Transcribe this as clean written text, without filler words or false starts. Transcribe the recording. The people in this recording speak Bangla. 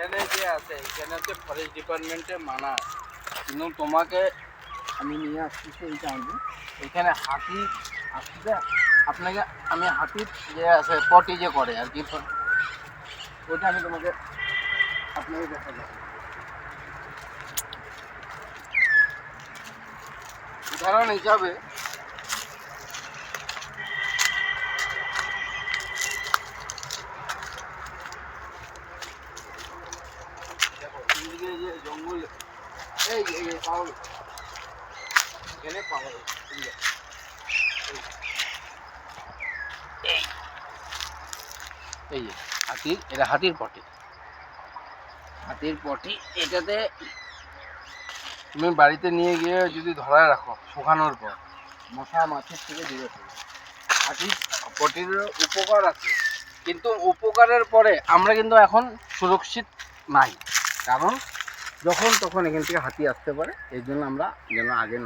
এখানে যে আছে এখানে হচ্ছে ফরেস্ট ডিপার্টমেন্টে মানা, কিন্তু তোমাকে আমি নিয়ে আসছি এই কারণে এখানে হাতি আসতে আপনাকে আমি হাতির যে আছে পটি যে করে আর কি, ওটা আমি তোমাকে আপনাকে দেখাবো। উদাহরণ হিসাবে দেখো এদিকে যে জঙ্গল, এই পাওয়া এখানে পাওয়া যায় এই যে হাতির, এটা হাতির পটি, হাতির পটি। এটাতে তুমি বাড়িতে নিয়ে গিয়ে যদি ধরায় রাখো শুকানোর পর মশা মাছির থেকে দূরে থাকবে। হাতির পটির উপকার আছে, কিন্তু উপকারের পরে আমরা কিন্তু এখন সুরক্ষিত নাই, কারণ যখন তখন এখান থেকে হাতি আসতে পারে, এই জন্য আমরা যেন আগে